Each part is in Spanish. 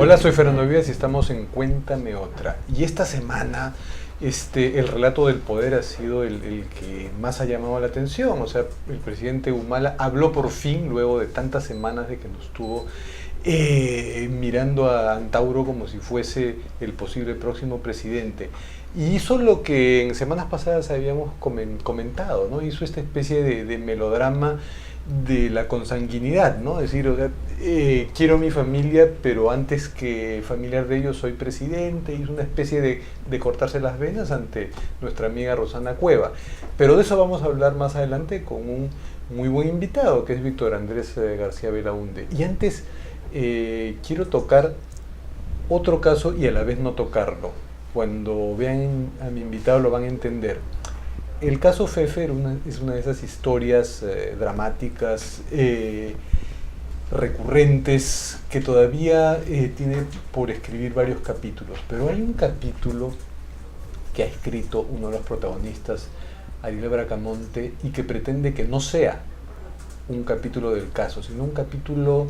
Hola, soy Fernando Vías y estamos en Cuéntame Otra. Y esta semana el relato del poder ha sido el que más ha llamado la atención. O sea, el presidente Humala habló por fin luego de tantas semanas de que nos tuvo mirando a Antauro como si fuese el posible próximo presidente. Y hizo lo que en semanas pasadas habíamos comentado, ¿no? Hizo esta especie de melodrama de la consanguinidad, ¿no? Es decir, o sea, quiero mi familia, pero antes que familiar de ellos soy presidente. Hizo una especie de cortarse las venas ante nuestra amiga Rosana Cueva. Pero de eso vamos a hablar más adelante con un muy buen invitado, que es Víctor Andrés García Belaunde. Y antes quiero tocar otro caso y a la vez no tocarlo. Cuando vean a mi invitado lo van a entender. El caso Pfeffer es una de esas historias dramáticas, recurrentes, que todavía tiene por escribir varios capítulos. Pero hay un capítulo que ha escrito uno de los protagonistas, Ariel Bracamonte, y que pretende que no sea un capítulo del caso, sino un capítulo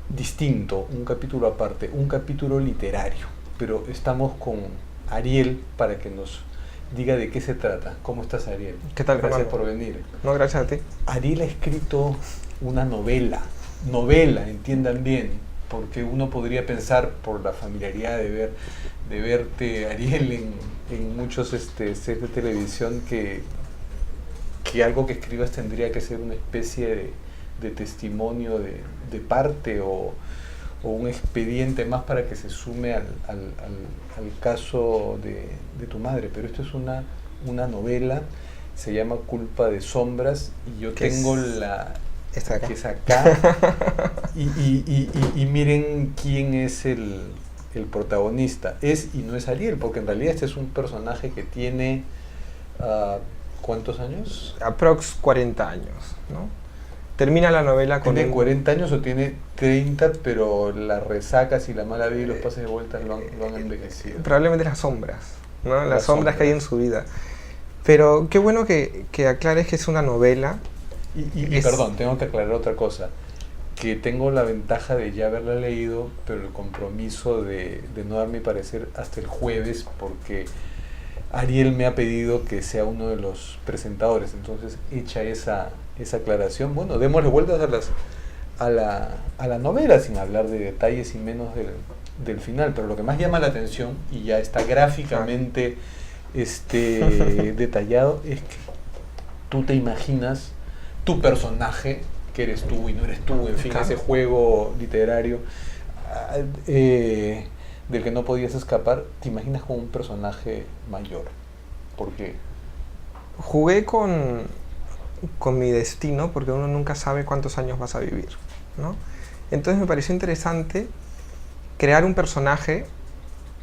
distinto, un capítulo aparte, un capítulo literario. Pero estamos con Ariel para que nos diga de qué se trata. ¿Cómo estás, Ariel? ¿Qué tal, Gracias hermano? por venir. No, gracias a ti. Ariel ha escrito una novela, entiendan bien, porque uno podría pensar por la familiaridad de verte, Ariel, en muchos sets de televisión, que algo que escribas tendría que ser una especie de testimonio de parte o un expediente más para que se sume al caso de tu madre. Pero esto es una novela, se llama Culpa de Sombras, y yo tengo esta acá. que es acá. y miren quién es el protagonista. Es y no es Ariel, porque en realidad este es un personaje que tiene ¿cuántos años? Aprox 40 años, ¿no? Termina la novela con... ¿Tiene 40 años o tiene 30, pero las resacas y la mala vida y los pases de vuelta lo han envejecido? Probablemente las sombras, ¿no? Las sombras que hay en su vida. Pero qué bueno que aclares que es una novela. Y perdón, tengo que aclarar otra cosa. Que tengo la ventaja de ya haberla leído, pero el compromiso de no dar mi parecer hasta el jueves, porque Ariel me ha pedido que sea uno de los presentadores. Entonces, hecha esa aclaración, bueno, démosle vueltas a la novela, sin hablar de detalles y menos del final. Pero lo que más llama la atención, y ya está gráficamente detallado, es que tú te imaginas tu personaje, que eres tú y no eres tú, en fin, Claro. Ese juego literario del que no podías escapar, te imaginas como un personaje mayor. ¿Por qué? Jugué con mi destino, porque uno nunca sabe cuántos años vas a vivir, ¿no? Entonces me pareció interesante crear un personaje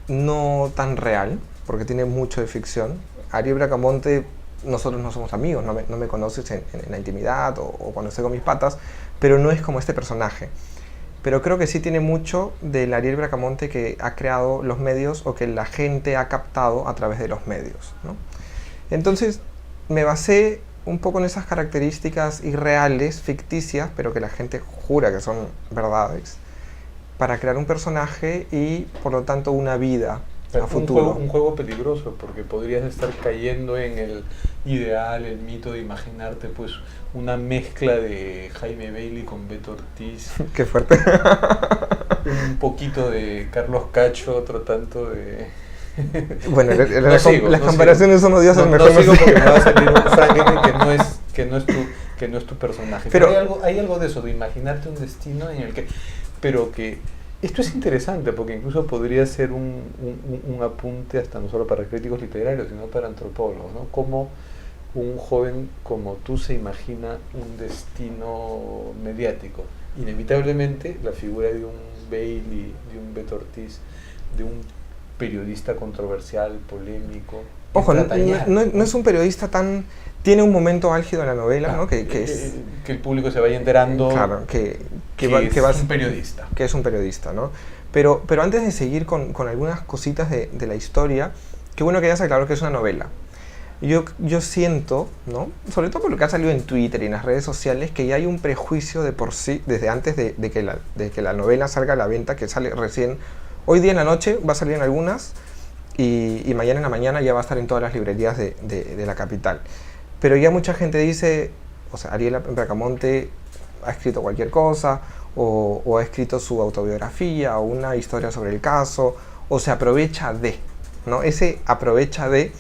no tan real, porque tiene mucho de ficción. Ariel Bracamonte, nosotros no somos amigos, no me conoces en la intimidad o cuando estoy con mis patas, pero no es como este personaje. Pero creo que sí tiene mucho del Ariel Bracamonte que ha creado los medios o que la gente ha captado a través de los medios, ¿no? Entonces me basé un poco en esas características irreales, ficticias, pero que la gente jura que son verdades, para crear un personaje y por lo tanto una vida a futuro. Un juego peligroso, porque podrías estar cayendo en el ideal, el mito de imaginarte pues una mezcla de Jaime Bailey con Beto Ortiz. Qué fuerte. Un poquito de Carlos Cacho, otro tanto de... Bueno, No las comparaciones son odiosas, no mejor no sigo sigo. porque me va a salir un Frankenstein que no es tu personaje. Pero hay algo de eso, de imaginarte un destino en el que... Pero que esto es interesante, porque incluso podría ser un apunte hasta no solo para críticos literarios, sino para antropólogos, ¿no? Cómo un joven como tú se imagina un destino mediático. Inevitablemente la figura de un Bailey, de un Beto Ortiz, de un periodista controversial, polémico. ojo, no es un periodista tan... Tiene un momento álgido en la novela, ¿no? Que el público se vaya enterando. Claro, que es un periodista. Que es un periodista, ¿no? Pero antes de seguir con algunas cositas de la historia, qué bueno que hayas aclarado que es una novela. yo siento, ¿no? Sobre todo por lo que ha salido en Twitter y en las redes sociales, que ya hay un prejuicio de por sí, desde antes de que la novela salga a la venta, que sale recién, hoy día en la noche va a salir en algunas, y mañana en la mañana ya va a estar en todas las librerías de la capital. Pero ya mucha gente dice, o sea, Ariel Bracamonte ha escrito cualquier cosa, o ha escrito su autobiografía, o una historia sobre el caso, o se aprovecha de, ¿no? Ese aprovecha de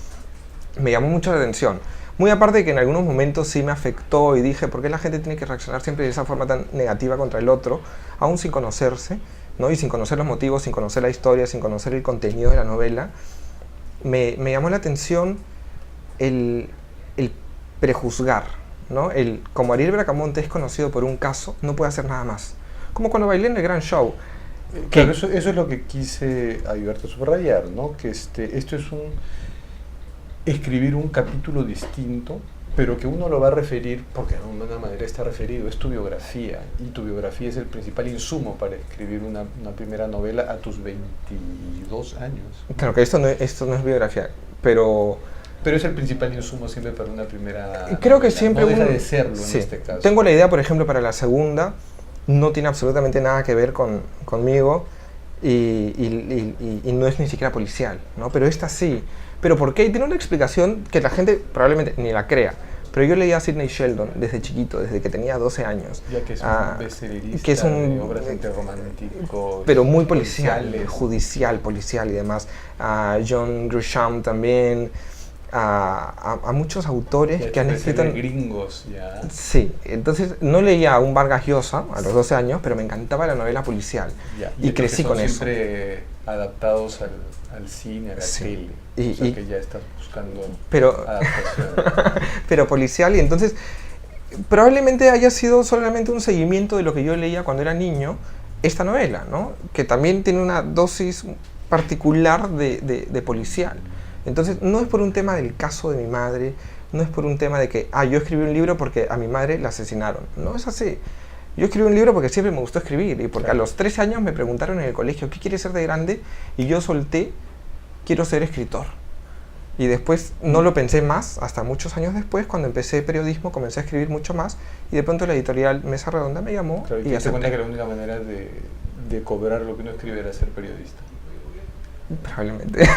me llamó mucho la atención. Muy aparte de que en algunos momentos sí me afectó y dije, ¿por qué la gente tiene que reaccionar siempre de esa forma tan negativa contra el otro, aún sin conocerse, ¿no? Y sin conocer los motivos, sin conocer la historia, sin conocer el contenido de la novela? Me llamó la atención el prejuzgar, ¿no? Como Ariel Bracamonte es conocido por un caso, no puede hacer nada más. Como cuando bailé en el Gran Show. Claro, eso es lo que quise ayudarte a subrayar, ¿no? Que esto es escribir un capítulo distinto, pero que uno lo va a referir, porque de alguna manera está referido, es tu biografía, y tu biografía es el principal insumo para escribir una primera novela a tus 22 años. Claro que esto no es biografía, pero es el principal insumo siempre para una primera creo novela. Que siempre no deja de serlo en este caso. Tengo la idea, por ejemplo, para la segunda, no tiene absolutamente nada que ver conmigo, y no es ni siquiera policial, ¿no? Pero esta sí. ¿Pero por qué? Y tiene una explicación que la gente probablemente ni la crea. Pero yo leía a Sidney Sheldon desde chiquito, desde que tenía 12 años. Ya que es un bestsellerista que es de obras románticos. Pero muy policial, judicial, policial y demás. A John Grisham también. A muchos autores que han escrito... gringos, ya. Sí, entonces no leía a un Vargas Llosa a los 12 años, pero me encantaba la novela policial. Ya. Y crecí con eso. Siempre adaptados al cine, a la tele. O sea que ya estás buscando adaptación. Pero policial, y entonces probablemente haya sido solamente un seguimiento de lo que yo leía cuando era niño, esta novela, ¿no? Que también tiene una dosis particular de policial. Entonces no es por un tema del caso de mi madre, no es por un tema de que, yo escribí un libro porque a mi madre la asesinaron. No es así. Yo escribí un libro porque siempre me gustó escribir, y porque a los 13 años me preguntaron en el colegio, ¿qué quieres ser de grande? Y yo solté, quiero ser escritor. Y después no lo pensé más, hasta muchos años después, cuando empecé periodismo, comencé a escribir mucho más, y de pronto la editorial Mesa Redonda me llamó. Claro, y te diste cuenta que la única manera de cobrar lo que uno escribe era ser periodista. Probablemente.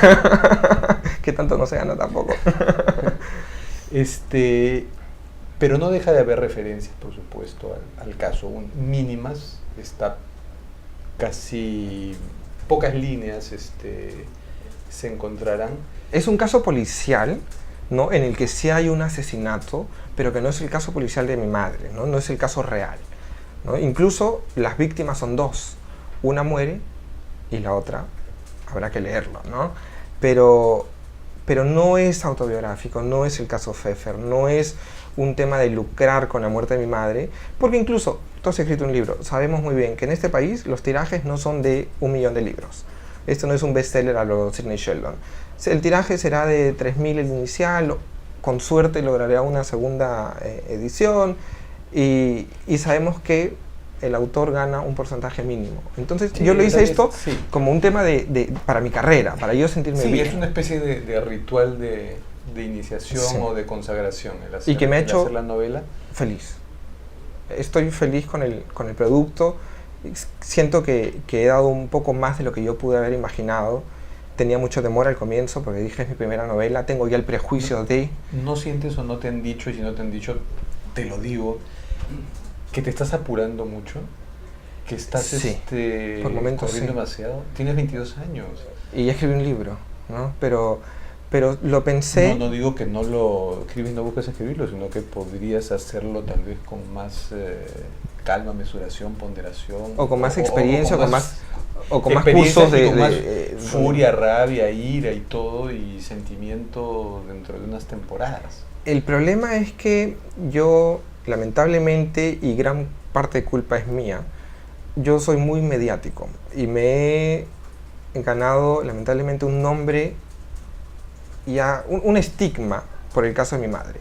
Que tanto no se gana tampoco. Pero no deja de haber referencias, por supuesto, al caso. Mínimas, está casi pocas líneas se encontrarán. Es un caso policial, ¿no? En el que sí hay un asesinato, pero que no es el caso policial de mi madre, ¿no? No es el caso real, ¿no? Incluso las víctimas son dos. Una muere y la otra habrá que leerlo, ¿no? Pero no es autobiográfico, no es el caso Pfeffer, no es un tema de lucrar con la muerte de mi madre, porque incluso, tú has escrito un libro, sabemos muy bien que en este país los tirajes no son de 1 millón de libros. Esto no es un bestseller a lo Sidney Sheldon. El tiraje será de 3.000 el inicial, con suerte lograré una segunda edición, y sabemos que el autor gana un porcentaje mínimo. Entonces yo lo hice esto como un tema para mi carrera, para yo sentirme bien. Sí, es una especie de ritual de iniciación o de consagración el hacer, y que me ha hecho hacer la novela. Feliz. Estoy feliz con el producto. Siento que he dado un poco más de lo que yo pude haber imaginado. Tenía mucho temor al comienzo porque dije, es mi primera novela, tengo ya el prejuicio de... ¿No sientes o no te han dicho, y si no te han dicho, te lo digo, que te estás apurando mucho? ¿Que estás por momentos corriendo demasiado? Tienes 22 años. Y ya escribí un libro, ¿no? Pero lo pensé... No digo que no lo escribes y no buscas escribirlo, sino que podrías hacerlo tal vez con más calma, mesuración, ponderación. O con más experiencia, o con más cursos con más furia, rabia, ira y todo, y sentimiento dentro de unas temporadas. El problema es que yo, lamentablemente, y gran parte de culpa es mía, yo soy muy mediático y me he ganado, lamentablemente, un nombre, un estigma por el caso de mi madre.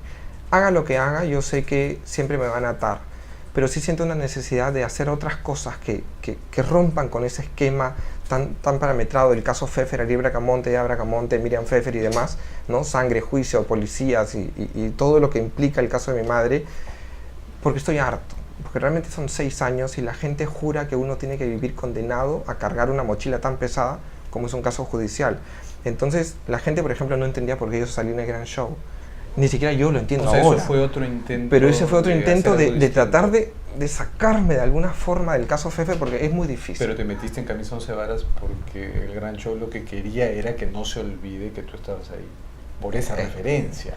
Haga lo que haga, yo sé que siempre me van a atar. pero sí siento una necesidad de hacer otras cosas que rompan con ese esquema tan parametrado del caso Pfeffer, Ariel Bracamonte, Miriam Pfeffer y demás, ¿no? Sangre, juicio, policías y todo lo que implica el caso de mi madre, porque estoy harto. Porque realmente son 6 años y la gente jura que uno tiene que vivir condenado a cargar una mochila tan pesada como es un caso judicial. Entonces, la gente, por ejemplo, no entendía por qué yo salí en el gran show. Ni siquiera yo lo entiendo ahora. Eso fue otro intento. Pero ese fue otro intento de distinto. tratar de sacarme de alguna forma del caso Pfeffer, porque es muy difícil. Pero te metiste en camisa 11 varas porque el gran show lo que quería era que no se olvide que tú estabas ahí. Por esa referencia.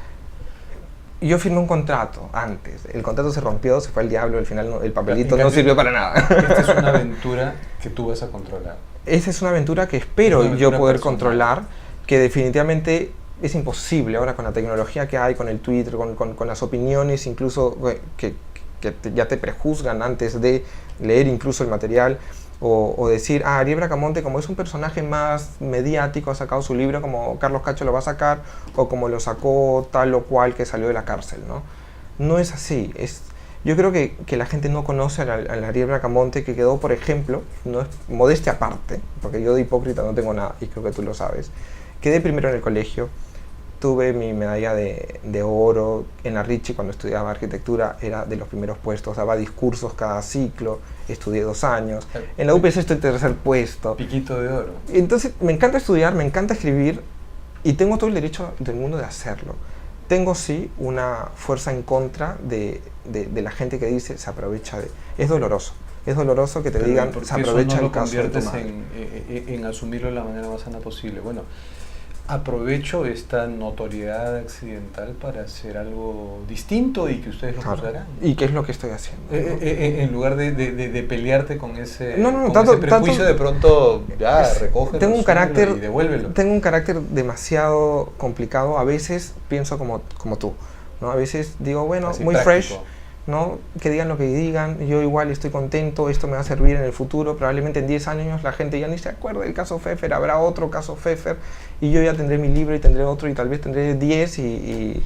Yo firmé un contrato antes. El contrato se rompió, se fue al diablo, al final el papelito no sirvió para nada. Esta es una aventura que tú vas a controlar. Esa es una aventura que espero yo poder controlar, que definitivamente es imposible ahora con la tecnología que hay, con el Twitter, con las opiniones, incluso que ya te prejuzgan antes de leer incluso el material, o decir, Ariel Bracamonte, como es un personaje más mediático, ha sacado su libro como Carlos Cacho lo va a sacar, o como lo sacó tal o cual que salió de la cárcel, ¿no? No es así. Yo creo que la gente no conoce al Ariel Bracamonte, que quedó, por ejemplo, no es modestia aparte, porque yo de hipócrita no tengo nada, y creo que tú lo sabes, quedé primero en el colegio, tuve mi medalla de oro en la Ricci cuando estudiaba arquitectura, era de los primeros puestos, daba discursos cada ciclo, estudié 2 años, en la UPC estoy tercer puesto. Piquito de oro. Entonces me encanta estudiar, me encanta escribir y tengo todo el derecho del mundo de hacerlo. Tengo sí una fuerza en contra de la gente que dice se aprovecha de... Es doloroso que te digan se aprovecha el caso de tu madre. En asumirlo de la manera más sana posible. Bueno, aprovecho esta notoriedad accidental para hacer algo distinto y que ustedes lo juzgarán. ¿Y qué es lo que estoy haciendo? En lugar de pelearte con ese, ese prejuicio, de pronto ya recógelo, tengo un carácter, y devuélvelo. Tengo un carácter demasiado complicado. A veces pienso como tú, ¿no? A veces digo, bueno, así muy práctico. fresh, ¿no? Que digan lo que digan, yo igual estoy contento, esto me va a servir en el futuro, probablemente en 10 años la gente ya ni se acuerda del caso Pfeffer, habrá otro caso Pfeffer y yo ya tendré mi libro y tendré otro y tal vez tendré 10 y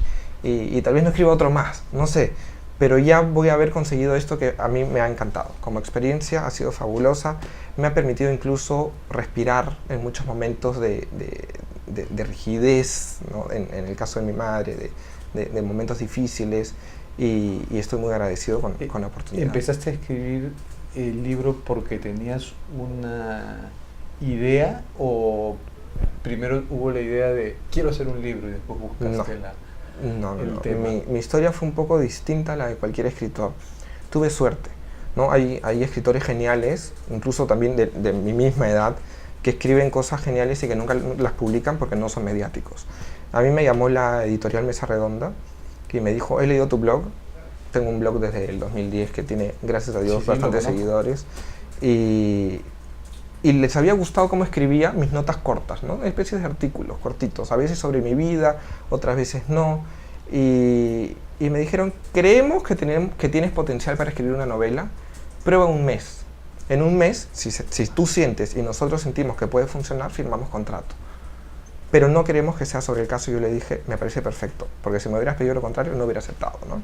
tal vez no escriba otro más, no sé, pero ya voy a haber conseguido esto que a mí me ha encantado. Como experiencia ha sido fabulosa, me ha permitido incluso respirar en muchos momentos de rigidez, ¿no? En el caso de mi madre, de momentos difíciles. Y estoy muy agradecido con la oportunidad. ¿Empezaste a escribir el libro porque tenías una idea o primero hubo la idea de quiero hacer un libro y después buscaste el tema? Mi historia fue un poco distinta a la de cualquier escritor. Tuve suerte, ¿no? Hay escritores geniales, incluso también de mi misma edad, que escriben cosas geniales y que nunca las publican porque no son mediáticos. A mí me llamó la editorial Mesa Redonda y me dijo, he leído tu blog, tengo un blog desde el 2010 que tiene, gracias a Dios, bastantes seguidores, y les había gustado cómo escribía mis notas cortas, ¿no? Especies de artículos cortitos, a veces sobre mi vida, otras veces no, y me dijeron, creemos que tienes potencial para escribir una novela, prueba un mes. En un mes, si tú sientes y nosotros sentimos que puede funcionar, firmamos contrato. Pero no queremos que sea sobre el caso. Yo le dije, me parece perfecto, porque si me hubieras pedido lo contrario no hubiera aceptado, ¿no?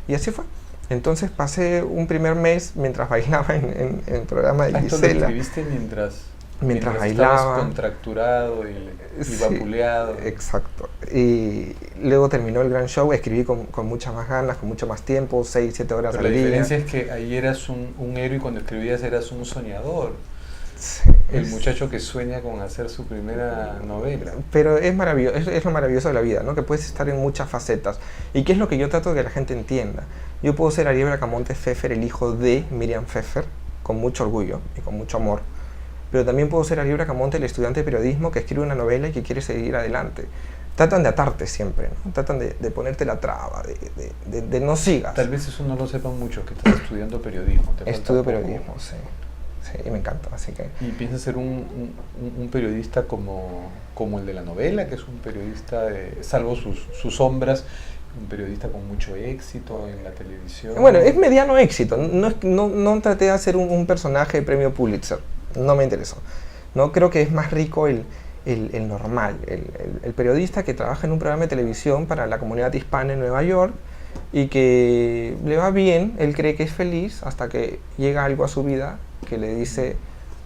Y así fue. Entonces pasé un primer mes mientras bailaba en el programa de Gisela. ¿Esto lo escribiste mientras bailaba? Estabas contracturado y vapuleado. Exacto. Y luego terminó el gran show, escribí con muchas más ganas, con mucho más tiempo, 6, 7 horas al día. La diferencia es que ahí eras un héroe y cuando escribías eras un soñador. Sí, el muchacho que sueña con hacer su primera novela. Pero es maravilloso, es lo maravilloso de la vida, ¿no? Que puedes estar en muchas facetas. ¿Y qué es lo que yo trato de que la gente entienda? Yo puedo ser Ariel Bracamonte Pfeffer, el hijo de Miriam Pfeffer, con mucho orgullo y con mucho amor. Pero también puedo ser Ariel Bracamonte, el estudiante de periodismo que escribe una novela y que quiere seguir adelante. Tratan de atarte siempre, ¿no? Tratan de ponerte la traba, de no sigas. Tal vez eso no lo sepan muchos, que estás estudiando periodismo. Estudio periodismo, sí. Sí, y me encanta, así que... ¿Y piensas ser un periodista como el de la novela, que es un periodista, salvo sus sombras, un periodista con mucho éxito en la televisión? Bueno, es mediano éxito. No traté de hacer un personaje de premio Pulitzer. No me interesó. No, creo que es más rico el normal, el periodista que trabaja en un programa de televisión para la comunidad hispana en Nueva York, y que le va bien, él cree que es feliz hasta que llega algo a su vida que le dice,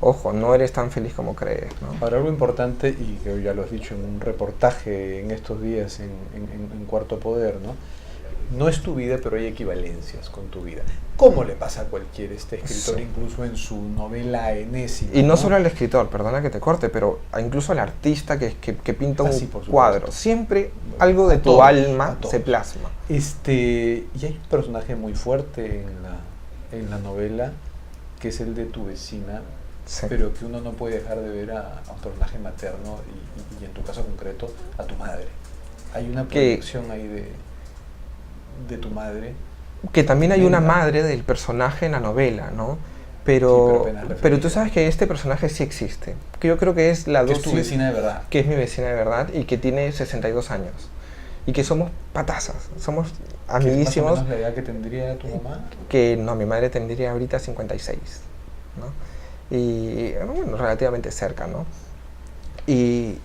ojo, no eres tan feliz como crees, ¿no? Ahora, algo importante, y que ya lo has dicho en un reportaje en estos días en Cuarto Poder, ¿no? No es tu vida, pero hay equivalencias con tu vida. ¿Cómo le pasa a cualquier escritor, Sí. incluso en su novela enésima? Y no solo al escritor, perdona que te corte, pero incluso al artista que pinta Sí, un por supuesto. cuadro. Siempre Bueno, algo de a tu todos, alma a todos. se plasma. Y hay un personaje muy fuerte en la novela, que es el de tu vecina, Sí. pero que uno no puede dejar de ver a un personaje materno y en tu caso concreto, a tu madre. Hay una proyección ahí de tu madre. Que también hay una Tremenda. madre del personaje en la novela, ¿no? Sí, pero Pero, apenas pero tú referida. sabes que este personaje sí existe. Que yo creo que es la Que es tu dosis- vecina de verdad. que es mi vecina de verdad y que tiene 62 años. Y que somos patazas, somos Que es más o amiguísimos. menos la edad que tendría tu mamá. Que no, mi madre tendría ahorita 56, ¿no? Y bueno, relativamente cerca, ¿no? Y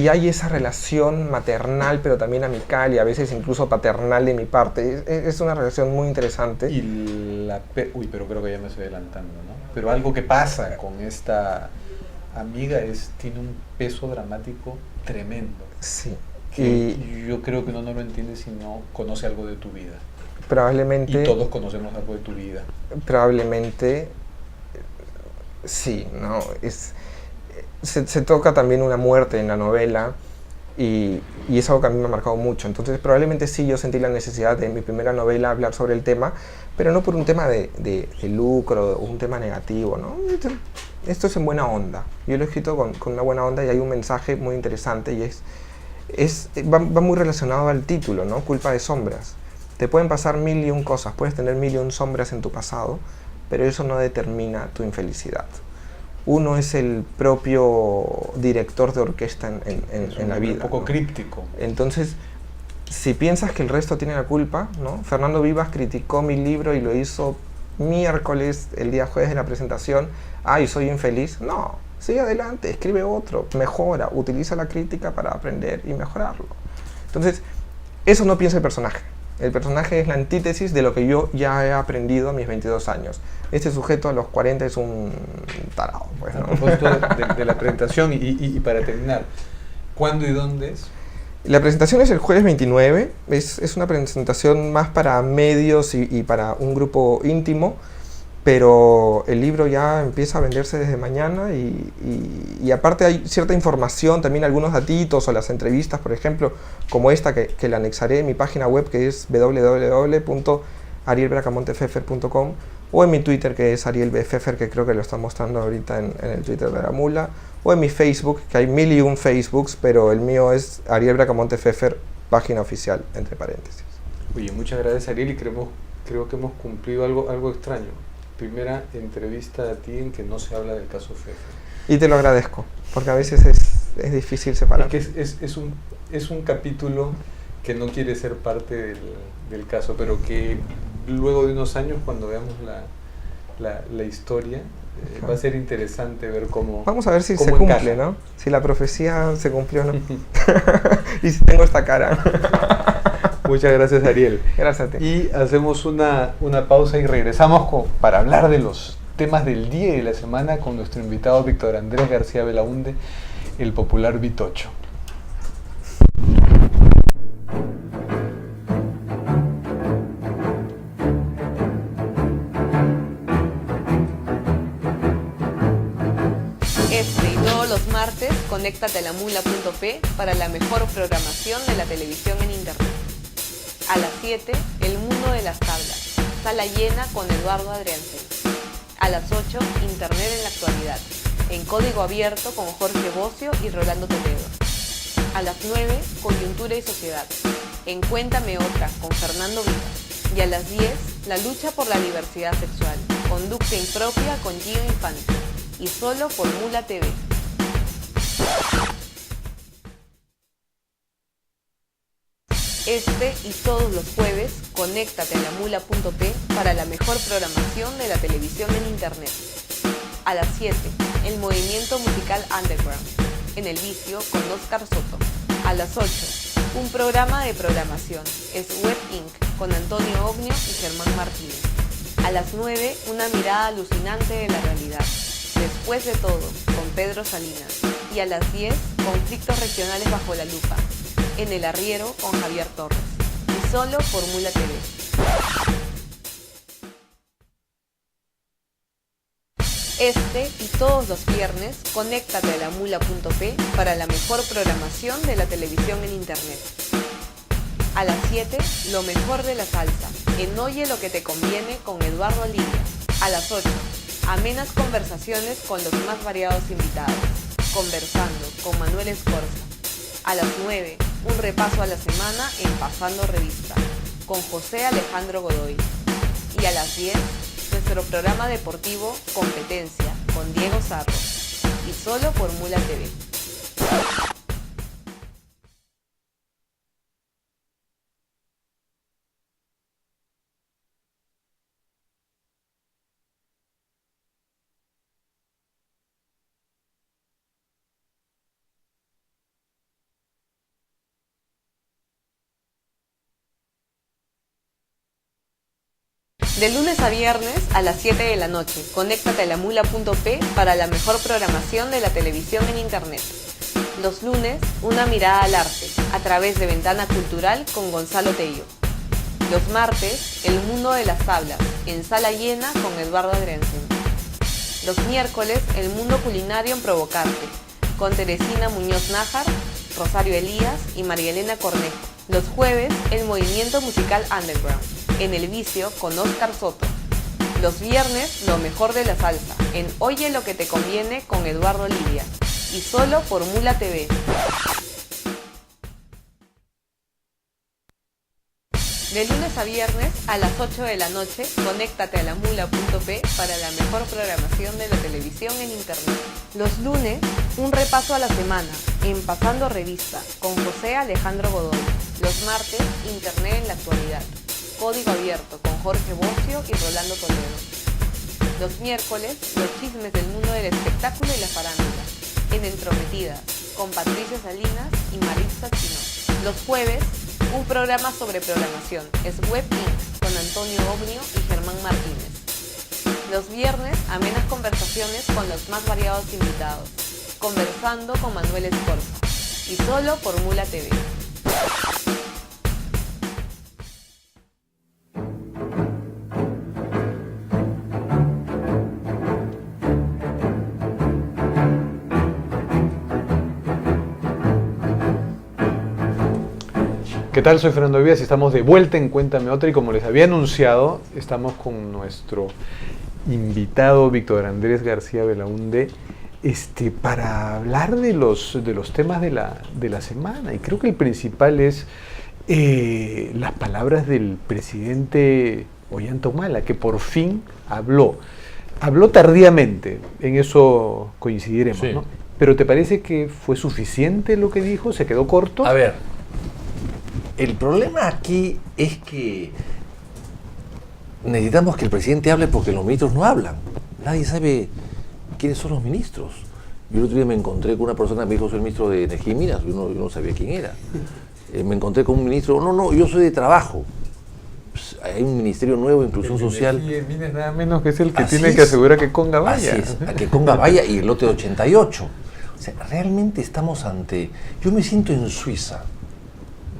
hay esa relación maternal, pero también amical y a veces incluso paternal de mi parte. Es una relación muy interesante. Uy, pero creo que ya me estoy adelantando, ¿no? Pero algo que pasa con esta amiga tiene un peso dramático tremendo. Sí. Que Y yo creo que uno no lo entiende si no conoce algo de tu vida. probablemente, Y todos conocemos algo de tu vida. probablemente, sí, ¿no? Se toca también una muerte en la novela y es algo que a mí me ha marcado mucho. Entonces, probablemente sí yo sentí la necesidad de en mi primera novela hablar sobre el tema, pero no por un tema de lucro o un tema negativo, ¿no? Esto es en buena onda. Yo lo he escrito con una buena onda y hay un mensaje muy interesante y va muy relacionado al título, ¿no? Culpa de sombras. Te pueden pasar 1001 cosas, puedes tener 1001 sombras en tu pasado, pero eso no determina tu infelicidad. Uno es el propio director de orquesta en la vida, Un poco ¿no? críptico. Entonces, si piensas que el resto tiene la culpa, ¿no? Fernando Vivas criticó mi libro y lo hizo miércoles, el día jueves de la presentación. Ay, soy infeliz. No, sigue adelante, escribe otro, mejora, utiliza la crítica para aprender y mejorarlo. Entonces, eso no piensa el personaje. El personaje es la antítesis de lo que yo ya he aprendido a mis 22 años. Este sujeto a los 40 es un tarado, pues, A ¿no? propósito de la presentación y para terminar, ¿cuándo y dónde es? La presentación es el jueves 29, es una presentación más para medios y para un grupo íntimo, pero el libro ya empieza a venderse desde mañana y aparte hay cierta información, también algunos datitos o las entrevistas, por ejemplo, como esta que la anexaré en mi página web que es www.arielbracamontefefer.com o en mi Twitter que es Ariel B. Pfeffer, que creo que lo está mostrando ahorita en el Twitter de la Mula, o en mi Facebook, que hay 1001 Facebooks, pero el mío es Ariel Bracamonte Pfeffer, página oficial, entre paréntesis. Oye, muchas gracias Ariel y creo que hemos cumplido algo extraño. Primera entrevista a ti en que no se habla del caso Pfeffer. Y te lo agradezco, porque a veces es difícil separar. Es que es un capítulo que no quiere ser parte del caso, pero que luego de unos años, cuando veamos la historia, va a ser interesante ver cómo... Vamos a ver si cómo se cumple, encaja. ¿no? Si la profecía se cumplió o no. Y si tengo esta cara. Muchas gracias Ariel. Gracias a ti. Y hacemos una pausa y regresamos para hablar de los temas del día y de la semana con nuestro invitado Víctor Andrés García Belaúnde, el popular Vitocho. Este y todos los martes, conéctate a lamula.p para la mejor programación de la televisión en internet. A las 7, El Mundo de las Tablas, sala llena con Eduardo Adriansen. A las 8, Internet en la actualidad, en código abierto con Jorge Bocio y Rolando Toledo. A las 9, Coyuntura y Sociedad, en Cuéntame Otra con Fernando Vivas. Y a las 10, La lucha por la diversidad sexual, conducta impropia con Gio Infante. Y solo por Mula TV. Este y todos los jueves, conéctate a lamula.p para la mejor programación de la televisión en internet. A las 7, el movimiento musical Underground, en El Vicio con Oscar Soto. A las 8, un programa de programación, es Web Inc. con Antonio Antonio Ognio y Germán Martínez. A las 9, una mirada alucinante de la realidad. Después de todo, con Pedro Salinas. Y a las 10, conflictos regionales bajo la lupa. En el arriero con Javier Torres. Y solo por Mula TV. Este y todos los viernes, conéctate a lamula.p para la mejor programación de la televisión en internet. A las 7, lo mejor de la salsa, en Oye lo que te conviene con Eduardo Lidia. A las 8, amenas conversaciones con los más variados invitados, conversando con Manuel Escorza. A las 9, un repaso a la semana en Pasando Revista, con José Alejandro Godoy. Y a las 10, nuestro programa deportivo Competencia, con Diego Sarro. Y solo por Mula TV. De lunes a viernes a las 7 de la noche, conéctate a lamula.p para la mejor programación de la televisión en internet. Los lunes, una mirada al arte, a través de Ventana Cultural con Gonzalo Tello. Los martes, el mundo de las tablas, en Sala Llena con Eduardo Grenzen. Los miércoles, el mundo culinario en Provocarte, con Teresina Muñoz Nájar, Rosario Elías y María Elena Cornejo. Los jueves, el movimiento musical underground, en El Vicio con Óscar Soto. Los viernes, lo mejor de la salsa, en Oye lo que te conviene con Eduardo Lidia. Y solo por Mula TV. De lunes a viernes a las 8 de la noche, conéctate a lamula.p para la mejor programación de la televisión en internet. Los lunes, un repaso a la semana, en Pasando Revista, con José Alejandro Godoy. Los martes, Internet en la actualidad. Código Abierto, con Jorge Bocio y Rolando Toledo. Los miércoles, los chismes del mundo del espectáculo y la farándula, en Entrometida, con Patricia Salinas y Maritza Chino. Los jueves, un programa sobre programación, es Web Inc., con Antonio Ognio y Germán Martínez. Los viernes, amenas conversaciones con los más variados invitados, conversando con Manuel Escorza. Y solo por Mula TV. ¿Qué tal? Soy Fernando Vías y estamos de vuelta en Cuéntame Otra, y como les había anunciado, estamos con nuestro invitado Víctor Andrés García Belaúnde para hablar de los temas de la semana, y creo que el principal es las palabras del presidente Ollanta Humala, que por fin habló tardíamente, en eso coincidiremos, sí, ¿no? Pero ¿te parece que fue suficiente lo que dijo? ¿Se quedó corto? A ver, el problema aquí es que necesitamos que el presidente hable porque los ministros no hablan. Nadie sabe quiénes son los ministros. Yo el otro día me encontré con una persona que me dijo: soy el ministro de Energía y Minas. Yo no sabía quién era. Me encontré con un ministro: no, yo soy de Trabajo. Pues, hay un ministerio nuevo de Inclusión Social. Energía y Minas nada menos que es el que tiene que asegurar que Conga vaya. Así es, a que Conga vaya, y el lote de 88. O sea, realmente estamos ante... Yo me siento en Suiza,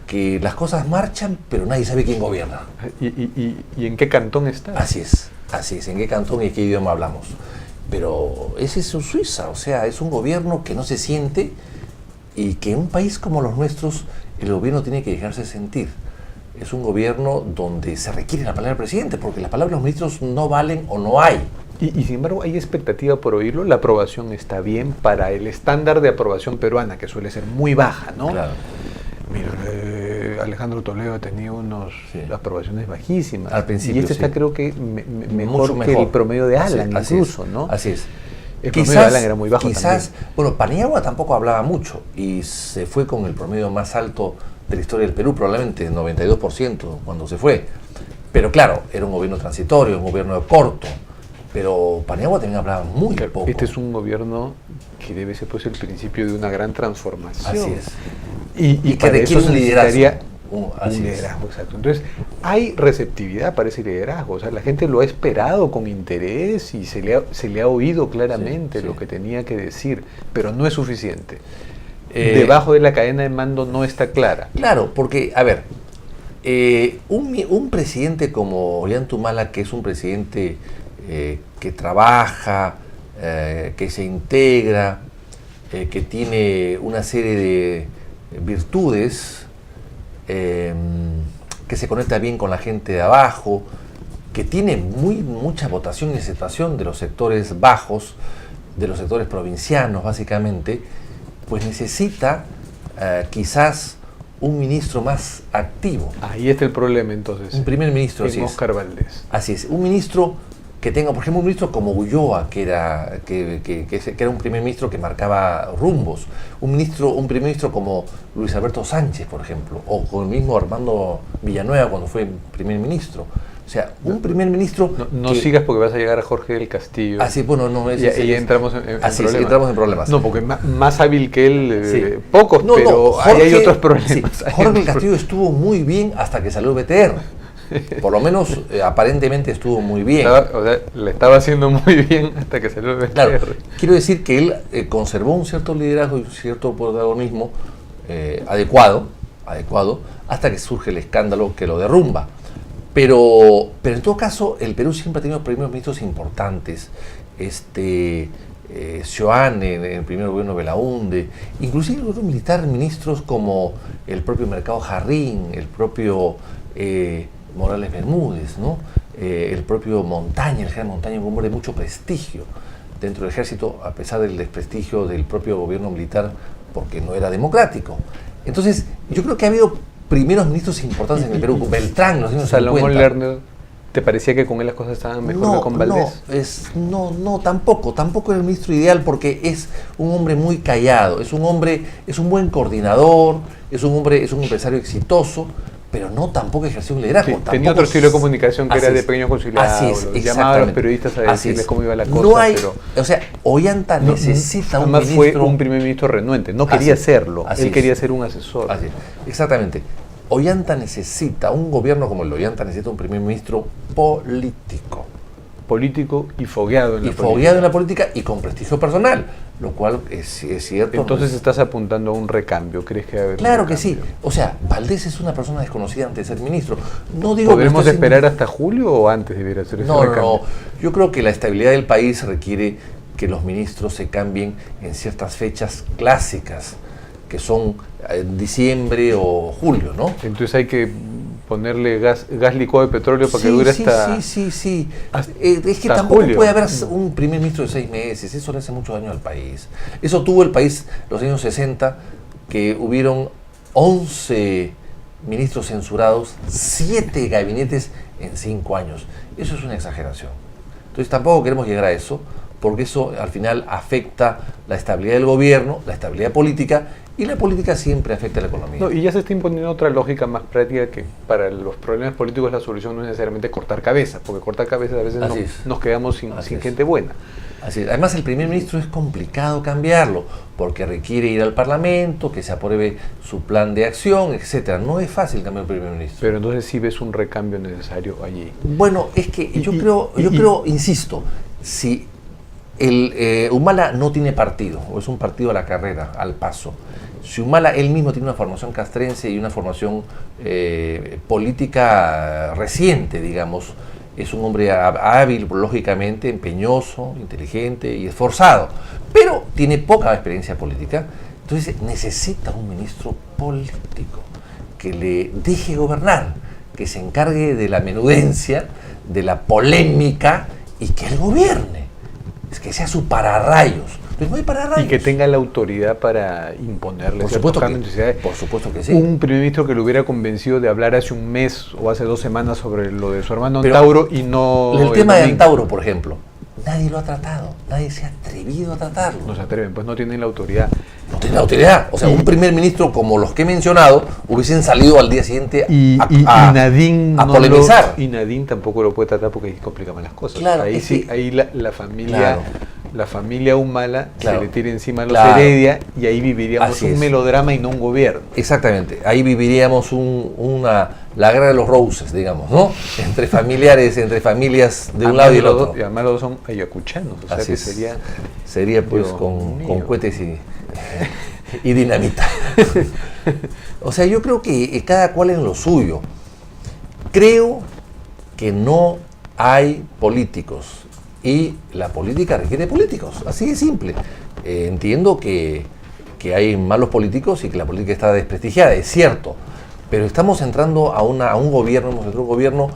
que las cosas marchan, pero nadie sabe quién gobierna. ¿Y en qué cantón está? Así es, en qué cantón y qué idioma hablamos. Pero ese es Suiza, o sea, es un gobierno que no se siente, y que en un país como los nuestros el gobierno tiene que dejarse sentir. Es un gobierno donde se requiere la palabra del presidente, porque las palabras de los ministros no valen o no hay. Y sin embargo hay expectativa por oírlo. La aprobación está bien para el estándar de aprobación peruana, que suele ser muy baja, ¿no? Claro. Mira, Alejandro Toledo ha tenido aprobaciones bajísimas. Al principio, y está creo que mejor que el promedio de Alan, incluso, ¿no? Así es. El promedio de Alan era muy bajo también. Bueno, Paniagua tampoco hablaba mucho y se fue con el promedio más alto de la historia del Perú, probablemente el 92% cuando se fue. Pero claro, era un gobierno transitorio, un gobierno corto. Pero Paniagua también hablaba muy poco. Este es un gobierno que debe ser pues el principio de una gran transformación. Así es. Y que requiere un liderazgo. Un liderazgo, exacto. Entonces, hay receptividad para ese liderazgo, o sea, la gente lo ha esperado con interés y se le ha oído claramente lo que tenía que decir, pero no es suficiente. Debajo de la cadena de mando no está clara. Claro, porque, a ver, un presidente como Ollanta, que es un presidente que trabaja, que se integra, que tiene una serie de virtudes, que se conecta bien con la gente de abajo, que tiene mucha votación y aceptación de los sectores bajos, de los sectores provincianos básicamente, pues necesita quizás un ministro más activo. Ahí está el problema entonces. Un primer ministro, en Óscar Valdés. Así es, un ministro que tenga, por ejemplo, un ministro como Ulloa, que era un primer ministro que marcaba rumbos, un primer ministro como Luis Alberto Sánchez, por ejemplo, o con el mismo Armando Villanueva cuando fue primer ministro. O sea, un primer ministro... No sigas porque vas a llegar a Jorge del Castillo. Así, bueno, no es... Y entramos en problemas. Sí, entramos en problemas. No, porque más hábil que él, pocos, pero Jorge, ahí hay otros problemas. Sí, Jorge del Castillo estuvo muy bien hasta que salió el BTR. Por lo menos, aparentemente estuvo muy bien. Le estaba haciendo muy bien hasta que salió el BTR. Claro, quiero decir que él conservó un cierto liderazgo y un cierto protagonismo adecuado, hasta que surge el escándalo que lo derrumba. Pero en todo caso, el Perú siempre ha tenido primeros ministros importantes. Seoane, en el primer gobierno de Belaúnde, inclusive el gobierno militar, ministros como el propio Mercado Jarrín, el propio Morales Bermúdez, ¿no? El propio Montaña, el general Montaña, un hombre de mucho prestigio dentro del ejército, a pesar del desprestigio del propio gobierno militar, porque no era democrático. Entonces, yo creo que ha habido primeros ministros importantes en el Perú. Beltrán, los años 50. Salomón Lerner, ¿te parecía que con él las cosas estaban mejor que con Valdés? No, tampoco era el ministro ideal, porque es un hombre muy callado, es un buen coordinador, es un empresario exitoso, pero tampoco ejerció un liderazgo. Sí, tenía otro estilo de comunicación que era de pequeños conciliados, llamaba a los periodistas a decirles cómo iba la cosa. O sea, Ollanta necesita un ministro... fue un primer ministro renuente, no quería serlo, él quería ser un asesor. Así es, exactamente. Ollanta necesita, un gobierno como el de Ollanta necesita un primer ministro político. Político y fogueado en la política. Fogueado en la política y con prestigio personal, lo cual es cierto. Entonces estás apuntando a un recambio, ¿crees que va a haber? Claro que sí. O sea, Valdés es una persona desconocida antes de ser ministro. No digo ¿Podremos esperar hasta julio o antes debiera ser ese recambio? No. Yo creo que la estabilidad del país requiere que los ministros se cambien en ciertas fechas clásicas, que son diciembre o julio, ¿no? Entonces hay que ponerle gas licuado de petróleo para que dure hasta... Sí. Hasta es que tampoco julio. Puede haber un primer ministro de 6 meses, eso le hace mucho daño al país. Eso tuvo el país los años 60, que hubieron 11 ministros censurados, 7 gabinetes en 5 años. Eso es una exageración. Entonces tampoco queremos llegar a eso, porque eso al final afecta la estabilidad del gobierno, la estabilidad política, y la política siempre afecta a la economía. No, y ya se está imponiendo otra lógica más práctica, que para los problemas políticos la solución no es necesariamente cortar cabezas, porque cortar cabezas a veces nos quedamos sin gente buena. Así es. Además, el primer ministro es complicado cambiarlo, porque requiere ir al Parlamento, que se apruebe su plan de acción, etcétera. No es fácil cambiar el primer ministro. Pero entonces sí ves un recambio necesario allí. Bueno, es que yo creo, insisto, si Humala no tiene partido, o es un partido a la carrera, al paso. Si Humala él mismo tiene una formación castrense y una formación política reciente, digamos, es un hombre hábil, lógicamente, empeñoso, inteligente y esforzado, pero tiene poca experiencia política, entonces necesita un ministro político que le deje gobernar, que se encargue de la menudencia, de la polémica y que él gobierne. Es que sea su pararrayos. Entonces no hay pararrayos. Y que tenga la autoridad para imponerle. Por supuesto que sí. Un primer ministro que lo hubiera convencido de hablar hace un mes o hace 2 semanas sobre lo de su hermano Antauro y no... El tema de Antauro, por ejemplo, nadie lo ha tratado, nadie se ha atrevido a tratarlo. No se atreven, pues no tienen la autoridad. No tienen la autoridad. O sea, un primer ministro como los que he mencionado hubiesen salido al día siguiente a polemizar. Y Nadine tampoco lo puede tratar porque complica más las cosas. Claro, ahí la familia... Claro. La familia Humala se le tira encima a los Heredia y ahí viviríamos un melodrama y no un gobierno. Exactamente, ahí viviríamos una la guerra de los roses, digamos, ¿no? Entre familias de un lado y del otro. Y además los dos son ayacuchanos, o sea Así que es. Sería pues Dios con mío. cohetes y dinamita. O sea, yo creo que cada cual en lo suyo. Creo que no hay políticos y la política requiere políticos, así de simple. Entiendo que hay malos políticos y que la política está desprestigiada, es cierto, pero estamos entrando a un gobierno, hemos entrado a un gobierno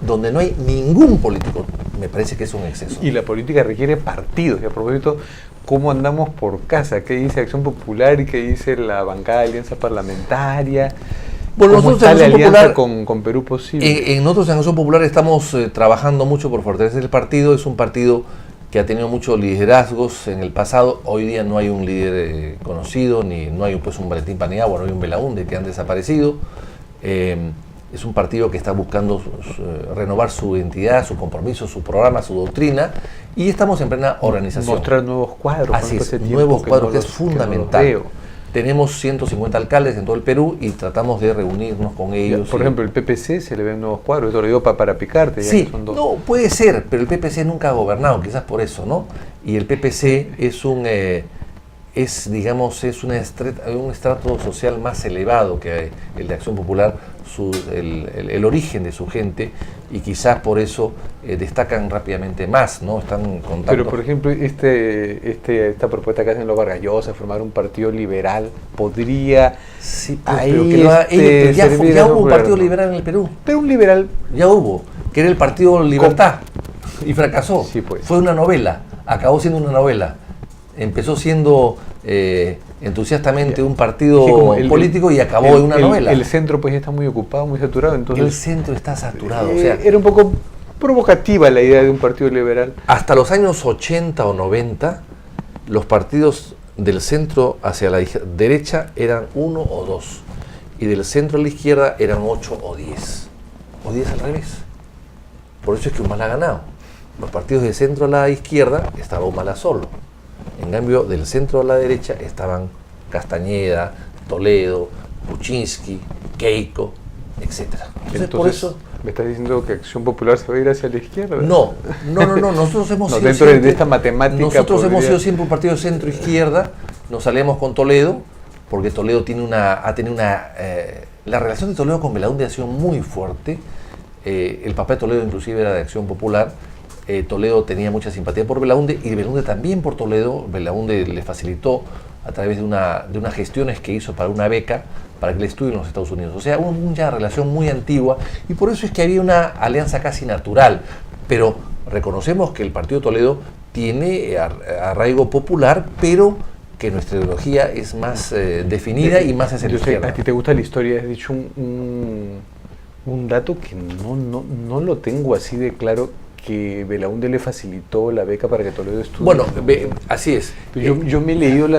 donde no hay ningún político. Me parece que es un exceso. Y la política requiere partidos. Y a propósito, ¿cómo andamos por casa? ¿Qué dice Acción Popular y qué dice la bancada de Alianza Parlamentaria? Bueno, ¿Cómo nosotros está en la Acción alianza Popular, con Perú Posible? nosotros en Acción Popular estamos trabajando mucho por fortalecer el partido. Es un partido que ha tenido muchos liderazgos en el pasado. Hoy día no hay un líder conocido, ni no hay pues un Valentín Paniagua, no hay un Belaúnde que han desaparecido. Es un partido que está buscando renovar su identidad, su compromiso, su programa, su doctrina, y estamos en plena organización. Mostrar nuevos cuadros. Así ¿no? es, Hace tiempo nuevos que cuadros, no que es los fundamental. veo. Tenemos 150 alcaldes en todo el Perú y tratamos de reunirnos con ellos. Por ejemplo, el PPC se le ven nuevos cuadros, eso lo digo para picarte. Ya Sí, que son dos. no, puede ser, pero el PPC nunca ha gobernado, quizás por eso, ¿no? Y el PPC es un estrato social más elevado que el de Acción Popular, el origen de su gente, y quizás por eso destacan rápidamente más, ¿no? Están contando. Pero, por ejemplo, esta propuesta que hacen los Vargas Llosa, formar un partido liberal, podría Sí, ahí pero ya servir a hubo un popular, partido ¿no? liberal en el Perú, Pero un liberal, ya hubo, que era el Partido Libertad, y fracasó. Sí, pues. Fue una novela, acabó siendo una novela. Empezó siendo entusiastamente un partido sí, como político y acabó en una novela. El centro pues ya está muy ocupado, muy saturado, entonces El centro está saturado, o sea, era un poco provocativa la idea de un partido liberal. hasta los años 80 o 90, los partidos del centro hacia la derecha eran 1 o 2, y del centro a la izquierda eran 8 o 10, o 10 al revés. Por eso es que Humala ha ganado. Los partidos de centro a la izquierda estaba Humala solo. En cambio, del centro a la derecha estaban Castañeda, Toledo, Kuczynski, Keiko, etc. Entonces, por eso... ¿Me estás diciendo que Acción Popular se va a ir hacia la izquierda? No, nosotros hemos No, sido dentro siempre, de esta matemática nosotros hemos podría- sido siempre un partido centro-izquierda, nos aliamos con Toledo, porque Toledo ha tenido una... la relación de Toledo con Belaúnde ha sido muy fuerte. El papá de Toledo inclusive era de Acción Popular. Toledo tenía mucha simpatía por Belaúnde y Belaúnde también por Toledo. Belaúnde le facilitó a través de unas gestiones que hizo para una beca para que él estudie en los Estados Unidos. O sea, una relación muy antigua, y por eso es que había una alianza casi natural. Pero reconocemos que el Partido Toledo tiene arraigo popular, pero que nuestra ideología es más definida y más hacia la Yo sé, izquierda. a ti te gusta la historia, has dicho un dato que no lo tengo así de claro, que Belaúnde le facilitó la beca para que Toledo estudie. Bueno, así es. Yo me he leído la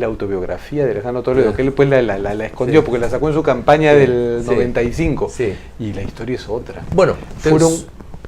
autobiografía de Alejandro Toledo, que él pues la escondió, Sí. porque la sacó en su campaña del Sí. 95. Sí. Y la historia es otra. Bueno, Fueron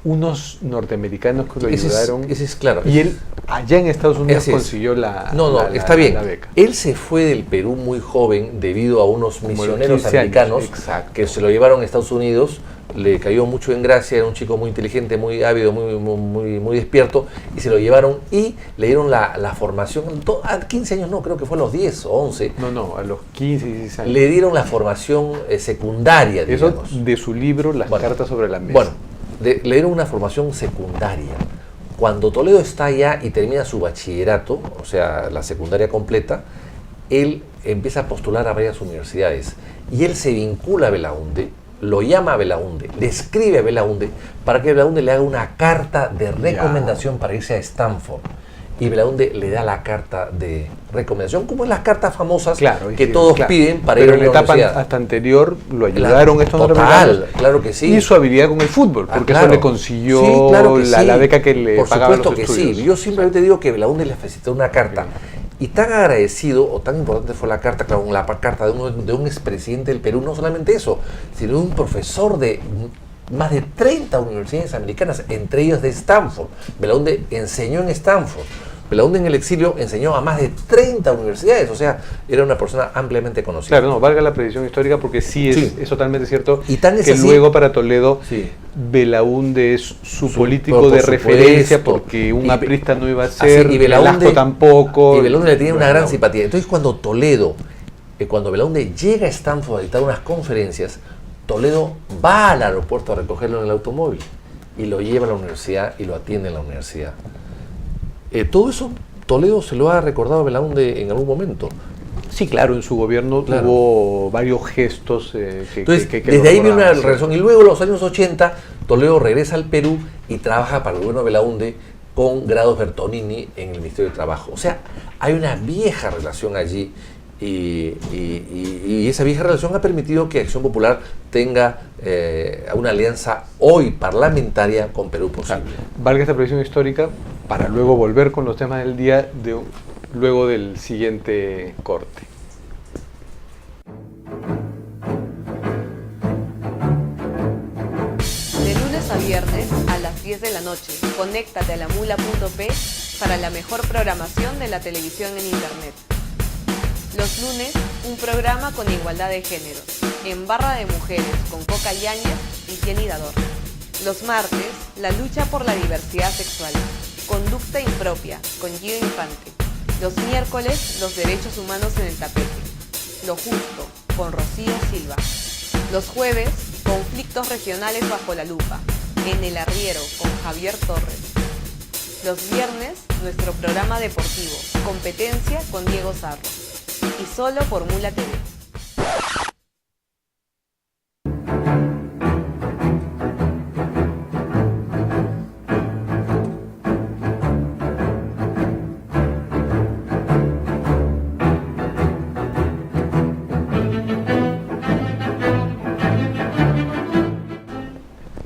unos norteamericanos que lo ayudaron. Ese es claro. Y él allá en Estados Unidos Así es. consiguió la Está bien. la beca. Él se fue del Perú muy joven debido a unos Como los misioneros 15 años, americanos exacto. que se lo llevaron a Estados Unidos. Le cayó mucho en gracia, era un chico muy inteligente, muy ávido, muy despierto, y se lo llevaron y le dieron la formación, a 15 años no, creo que fue a los 10 o 11, No, a los 15, 16 años. le dieron la formación secundaria, Eso digamos. de su libro, Las Bueno, cartas sobre la mesa. Bueno, le dieron una formación secundaria. Cuando Toledo está allá y termina su bachillerato, o sea, la secundaria completa, él empieza a postular a varias universidades y él se vincula a Belaúnde, lo llama a Belaúnde, le escribe a Belaúnde para que Belaúnde le haga una carta de recomendación para irse a Stanford. Y Belaúnde le da la carta de recomendación, como en las cartas famosas que todos piden para ir a Pero una en la etapa universidad. hasta anterior lo ayudaron estos Total, norteamericanos. claro que sí. Y su habilidad con el fútbol, porque Claro. eso le consiguió Sí, claro que la sí. beca que le Por pagaban supuesto los que estudios. sí. Yo simplemente digo que Belaúnde le facilitó una carta. Y tan agradecido o tan importante fue la carta, claro, la carta de un expresidente del Perú, no solamente eso, sino de un profesor de más de 30 universidades americanas, entre ellas de Stanford. Belaúnde enseñó en Stanford. Belaúnde en el exilio enseñó a más de 30 universidades, o sea, era una persona ampliamente conocida. Claro, no, valga la precisión histórica porque sí es totalmente cierto y tan es que así, luego para Toledo sí, Belaúnde es su político por de supuesto, referencia porque un y- aprista no iba a ser, así, y Belaúnde Velasco tampoco. Y Belaúnde le tenía una gran Bueno, simpatía. Entonces cuando Toledo, cuando Belaúnde llega a Stanford a dictar unas conferencias, Toledo va al aeropuerto a recogerlo en el automóvil y lo lleva a la universidad y lo atiende en la universidad. Todo eso Toledo se lo ha recordado a Belaúnde en algún momento. Sí, claro, en su gobierno Claro. hubo varios gestos que Entonces, que desde lo ahí viene una recordaban, sí. relación. Y luego, en los años 80, Toledo regresa al Perú y trabaja para el gobierno de Belaúnde con Grados Bertonini en el Ministerio de Trabajo. O sea, hay una vieja relación allí y esa vieja relación ha permitido que Acción Popular tenga una alianza hoy parlamentaria con Perú Posible. Valga esta previsión histórica para luego volver con los temas del día luego del siguiente corte. De lunes a viernes a las 10 de la noche, conéctate a lamula.p para la mejor programación de la televisión en Internet. Los lunes, un programa con igualdad de género, en Barra de Mujeres con Coca Yáñez y Jenny Dador. Los martes, la lucha por la diversidad sexual, Conducta Impropia con Guido Infante. Los miércoles, los derechos humanos en el tapete, Lo Justo con Rocío Silva. Los jueves, conflictos regionales bajo la lupa, En el Arriero con Javier Torres. Los viernes, nuestro programa deportivo, Competencia con Diego Sarro. Y solo por Mula TV.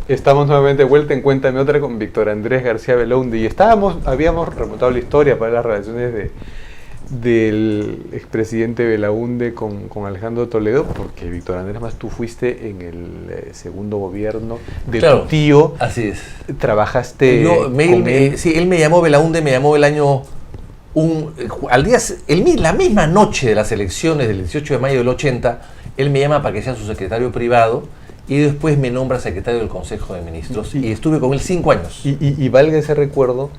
Estamos nuevamente de vuelta en Cuéntame Otra con Víctor Andrés García Belaúnde y habíamos remontado la historia para las relaciones del expresidente Belaúnde con Alejandro Toledo, porque Víctor Andrés, más tú fuiste en el segundo gobierno de Claro, tu tío. así es. Trabajaste con él. Sí, él me llamó, Belaúnde me llamó el año... la misma noche de las elecciones del 18 de mayo del 80, él me llama para que sea su secretario privado y después me nombra secretario del Consejo de Ministros y estuve con él 5 años. Y valga ese recuerdo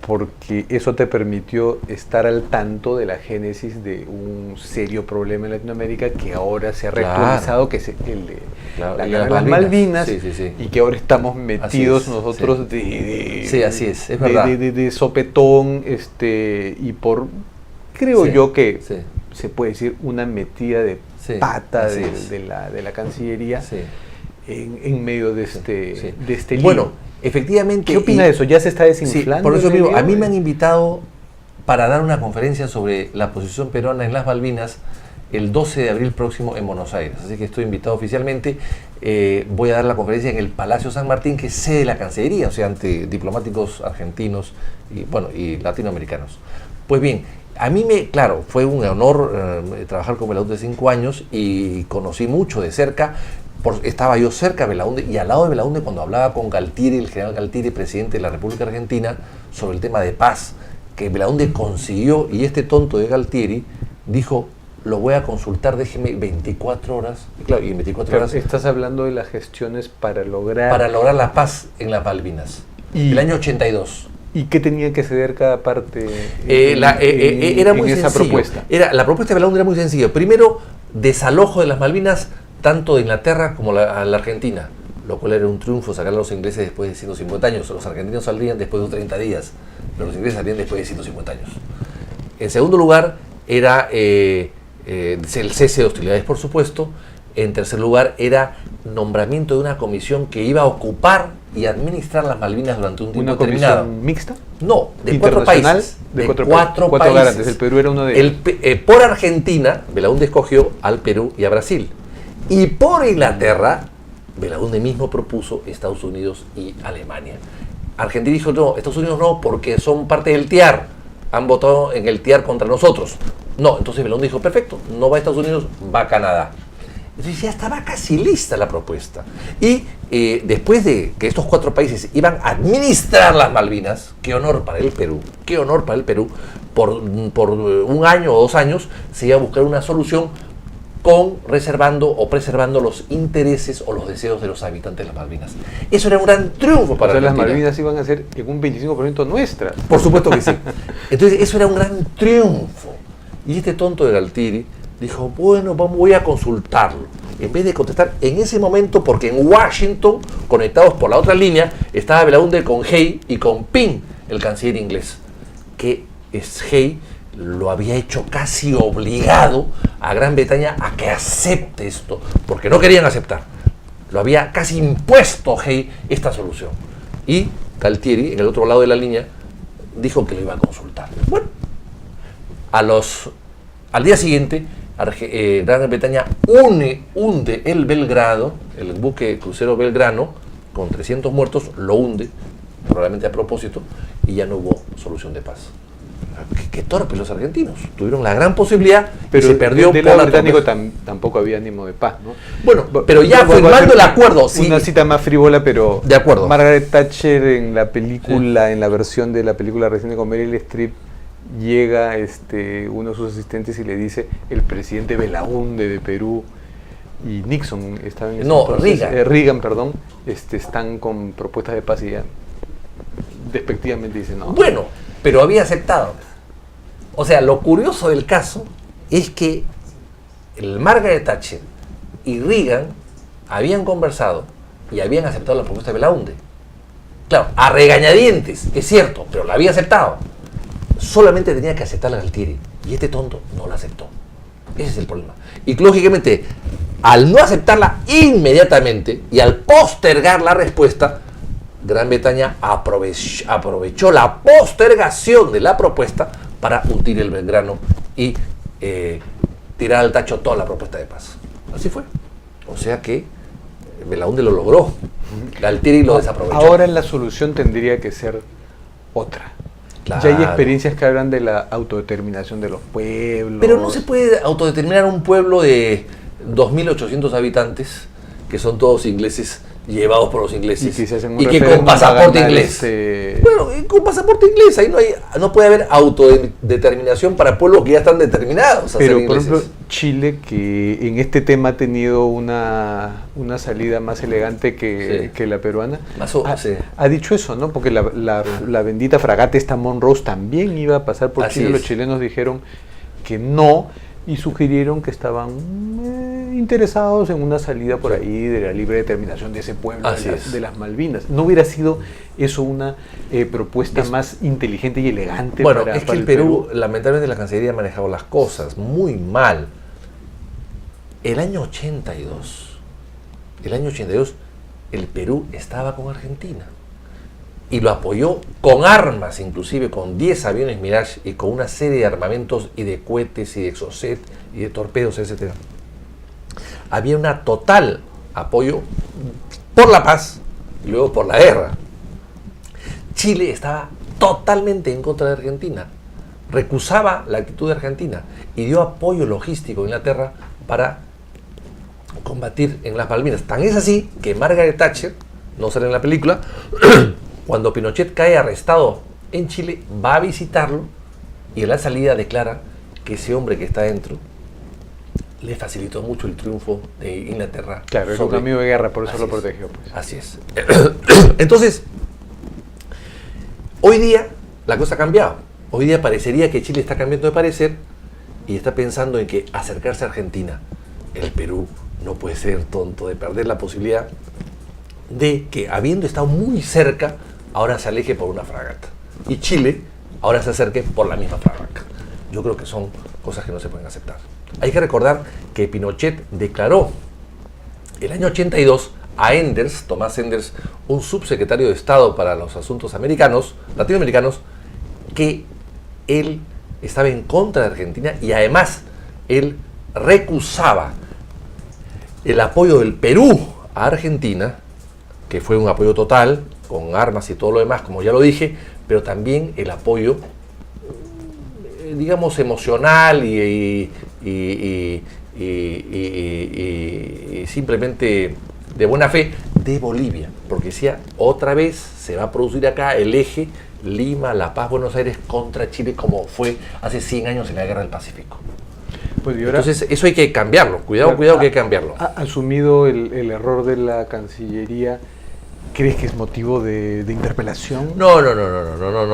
porque eso te permitió estar al tanto de la génesis de un serio problema en Latinoamérica que ahora se ha reactualizado, que es el de la guerra de las Malvinas, sí, sí, sí. y que ahora estamos metidos es, nosotros sí. Sí, así es verdad. de sopetón, y por, creo Sí, yo que sí. se puede decir una metida de Sí, pata así de es. la Cancillería Sí. en medio de este, Sí. de este lío. Bueno, efectivamente... ¿Qué opina de eso? ¿Ya se está desinflando? Sí, por eso el digo, lío? a mí me han invitado para dar una conferencia sobre la posición peruana en las Malvinas el 12 de abril próximo en Buenos Aires. Así que estoy invitado oficialmente. Voy a dar la conferencia en el Palacio San Martín, que es sede de la Cancillería, o sea, ante diplomáticos argentinos y latinoamericanos. Pues bien, a mí claro, fue un honor trabajar con Belaúnde 5 años y conocí mucho de cerca. Estaba yo cerca de Belaúnde y al lado de Belaúnde cuando hablaba con Galtieri, el general Galtieri, presidente de la República Argentina, sobre el tema de paz, que Belaúnde consiguió, y este tonto de Galtieri dijo, lo voy a consultar, déjeme 24 horas. Y claro, y en 24 horas... Estás hablando de las gestiones para lograr la paz en las Malvinas, Y- el año 82. ¿Y qué tenía que ceder cada parte Era muy en esa sencillo. propuesta? La propuesta de Belaúnde era muy sencilla. Primero, desalojo de las Malvinas, tanto de Inglaterra como a la Argentina, lo cual era un triunfo sacar a los ingleses después de 150 años. Los argentinos saldrían después de 30 días, pero los ingleses salían después de 150 años. En segundo lugar, era el cese de hostilidades, por supuesto. En tercer lugar, era nombramiento de una comisión que iba a ocupar y administrar las Malvinas durante un tiempo ¿Una determinado. comisión mixta? No, de 4 ¿Internacional? países. De cuatro países. garantes. El Perú era uno de ellos. Por Argentina, Belaúnde escogió al Perú y a Brasil. Y por Inglaterra, Belaúnde mismo propuso Estados Unidos y Alemania. Argentina dijo, no, Estados Unidos no, porque son parte del TIAR. Han votado en el TIAR contra nosotros. No, entonces Belaúnde dijo, perfecto, no va a Estados Unidos, va a Canadá. Entonces ya estaba casi lista la propuesta. Y después de que estos 4 países iban a administrar las Malvinas, qué honor para el Perú, por un año o 2 años se iba a buscar una solución reservando o preservando los intereses o los deseos de los habitantes de las Malvinas. Eso era un gran triunfo para las Argentina. Malvinas iban a ser en un 25% nuestras. Por supuesto que sí. Entonces eso era un gran triunfo. Y este tonto de Galtieri dijo, bueno, voy a consultarlo. En vez de contestar en ese momento, porque en Washington, conectados por la otra línea, estaba Belaúnde con Hay y con Ping, el canciller inglés. Que Hay lo había hecho casi obligado a Gran Bretaña a que acepte esto, porque no querían aceptar. Lo había casi impuesto Hay esta solución. Y Galtieri, en el otro lado de la línea, dijo que lo iba a consultar. Bueno, al día siguiente, Gran Bretaña hunde el Belgrado, el buque crucero Belgrano, con 300 muertos, lo hunde, probablemente a propósito, y ya no hubo solución de paz. Qué torpes los argentinos. Tuvieron la gran posibilidad, pero se perdió del por lado la británico torpeza. tampoco había ánimo de paz, ¿no? Bueno, pero ya firmando el acuerdo, sí. Una cita más frívola, pero De acuerdo. Margaret Thatcher en la película, en la versión de la película reciente con Meryl Streep, llega uno de sus asistentes y le dice, el presidente Belaúnde de Perú y Nixon estaban en ese entonces, Reagan, perdón, están con propuestas de paz, y ya despectivamente dice no. Bueno, pero había aceptado. O sea, lo curioso del caso es que el Margaret Thatcher y Reagan habían conversado y habían aceptado la propuesta de Belaúnde. Claro, a regañadientes, es cierto, pero la había aceptado. Solamente tenía que aceptarla Galtieri, y este tonto no la aceptó. Ese es el problema. Y lógicamente, al no aceptarla inmediatamente y al postergar la respuesta, Gran Bretaña aprovechó la postergación de la propuesta para hundir el Belgrano y tirar al tacho toda la propuesta de paz. Así fue. O sea que Belaúnde lo logró. Galtieri lo desaprovechó. Ahora la solución tendría que ser otra. Claro. Ya hay experiencias que hablan de la autodeterminación de los pueblos. Pero no se puede autodeterminar un pueblo de 2.800 habitantes, que son todos ingleses, llevados por los ingleses, y que con pasaporte inglés. Bueno, con pasaporte inglés, ahí no puede haber autodeterminación para pueblos que ya están determinados a pero, ser por ingleses. ejemplo, Chile, que en este tema ha tenido una salida más elegante que la peruana, ha dicho eso, ¿no? Porque la bendita fragata esta Monrose también iba a pasar por Así Chile. es. Los chilenos dijeron que no, y sugirieron que estaban interesados en una salida por ahí de la libre determinación de ese pueblo de las Malvinas. ¿No hubiera sido eso una propuesta más inteligente y elegante? Bueno, para es que el Perú, lamentablemente la Cancillería ha manejado las cosas muy mal. El año 82, el Perú estaba con Argentina y lo apoyó con armas, inclusive con 10 aviones Mirage y con una serie de armamentos y de cohetes y de Exocet y de torpedos, etc. Había un total apoyo por la paz y luego por la guerra. Chile estaba totalmente en contra de Argentina, recusaba la actitud de Argentina y dio apoyo logístico a Inglaterra para combatir en las Malvinas. Tan es así que Margaret Thatcher, no sale en la película, cuando Pinochet cae arrestado en Chile, va a visitarlo y en la salida declara que ese hombre que está dentro le facilitó mucho el triunfo de Inglaterra. Claro, es un amigo de guerra, por eso lo protegió. Pues. Así es. Entonces, hoy día la cosa ha cambiado. Hoy día parecería que Chile está cambiando de parecer y está pensando en que acercarse a Argentina. El Perú no puede ser tonto de perder la posibilidad de que, habiendo estado muy cerca, ahora se aleje por una fragata. Y Chile ahora se acerque por la misma fragata. Yo creo que son cosas que no se pueden aceptar. Hay que recordar que Pinochet declaró el año 82 a Enders, Tomás Enders, un subsecretario de Estado para los asuntos latinoamericanos, que él estaba en contra de Argentina y además él recusaba el apoyo del Perú a Argentina, que fue un apoyo total, con armas y todo lo demás, como ya lo dije, pero también el apoyo, digamos, emocional y simplemente de buena fe de Bolivia, porque decía, otra vez se va a producir acá el eje Lima, La Paz, Buenos Aires contra Chile, como fue hace 100 años en la Guerra del Pacífico. Pues, y ahora, entonces, eso hay que cambiarlo, cuidado que hay que cambiarlo. ¿Ha asumido el error de la Cancillería? ¿Crees que es motivo de interpelación? No,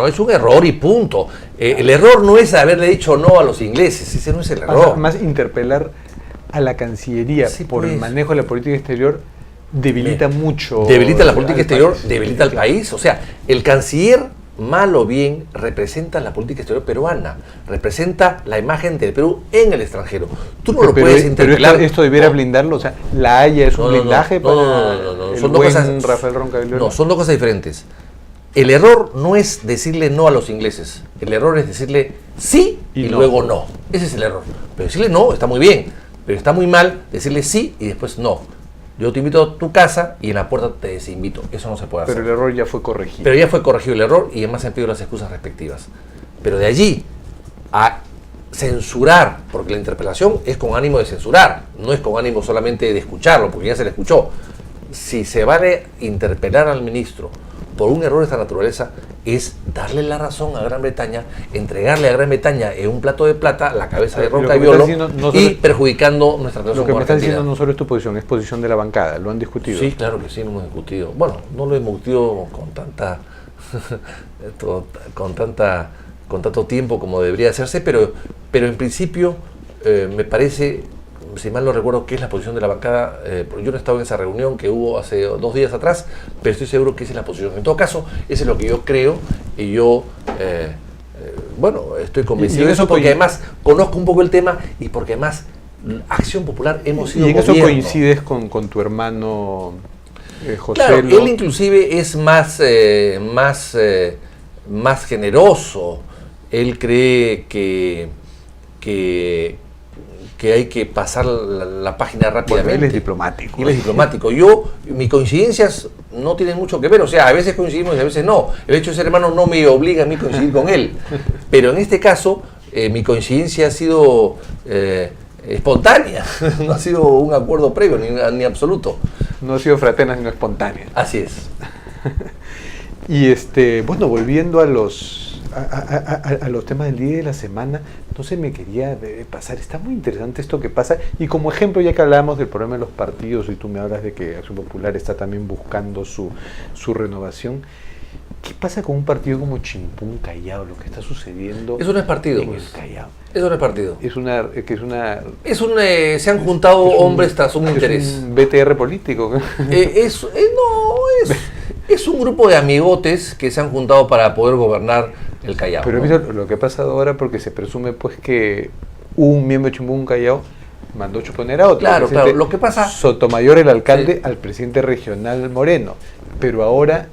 es un error y punto. El error no es haberle dicho no a los ingleses, ese no es el error. Más interpelar a la Cancillería Sí, por pues. el manejo de la política exterior debilita mucho. Debilita la política al exterior, país. debilita al país. O sea, el canciller, mal o bien, representa la política exterior peruana, representa la imagen del Perú en el extranjero. Tú no lo puedes interpelar. Pero esto debiera blindarlo, o sea, La Haya es un blindaje para no. el Son dos buen cosas, Rafael Roncaglia. no, son dos cosas diferentes. El error no es decirle no a los ingleses, el error es decirle sí y no. luego no. Ese es el error. Pero decirle no está muy bien, pero está muy mal decirle sí y después no. Yo te invito a tu casa y en la puerta te desinvito. Eso no se puede hacer. Pero el error ya fue corregido. Pero ya fue corregido el error y además se han pedido las excusas respectivas. Pero de allí a censurar, porque la interpelación es con ánimo de censurar, no es con ánimo solamente de escucharlo, porque ya se le escuchó. Si se vale interpelar al ministro por un error de esta naturaleza, es darle la razón a Gran Bretaña, entregarle a Gran Bretaña en un plato de plata la cabeza de Roncaglia y perjudicando nuestra relación Lo que con me estás Argentina. diciendo no solo es tu posición, es posición de la bancada, lo han discutido. Sí, claro que sí, lo hemos discutido. Bueno, no lo hemos discutido con tanto tiempo como debería hacerse, pero en principio me parece, si mal no recuerdo, que es la posición de la bancada. Yo no he estado en esa reunión que hubo hace 2 días atrás, pero estoy seguro que esa es la posición. En todo caso, eso es lo que yo creo y yo, estoy convencido de eso porque además conozco un poco el tema y porque además Acción Popular hemos sido y en eso gobierno. coincides con tu hermano José. Claro, él inclusive es más generoso. Él cree que hay que pasar la página rápidamente. Él es diplomático. Y él es diplomático. Mis coincidencias no tienen mucho que ver. O sea, a veces coincidimos y a veces no. El hecho de ser hermano no me obliga a mí a coincidir con él. Pero en este caso, mi coincidencia ha sido espontánea. No ha sido un acuerdo previo ni absoluto. No ha sido fraterna, sino espontánea. Así es. Y volviendo a los temas del día y de la semana, no se me quería pasar, está muy interesante esto que pasa, y como ejemplo, ya que hablábamos del problema de los partidos y tú me hablas de que Acción Popular está también buscando su renovación, ¿qué pasa con un partido como Chimpún Callao, lo que está sucediendo? Eso no es partido, en pues. el Callao. Eso no es partido. Se han juntado hombres tras un interés. Es un BTR político. Es un grupo de amigotes que se han juntado para poder gobernar el Callao. Pero ¿no? lo que ha pasado ahora, porque se presume pues que un miembro de Chimpún Callao mandó chuponer a otro. Claro, lo que pasa... Sotomayor, el alcalde, Sí. al presidente regional Moreno. Pero ahora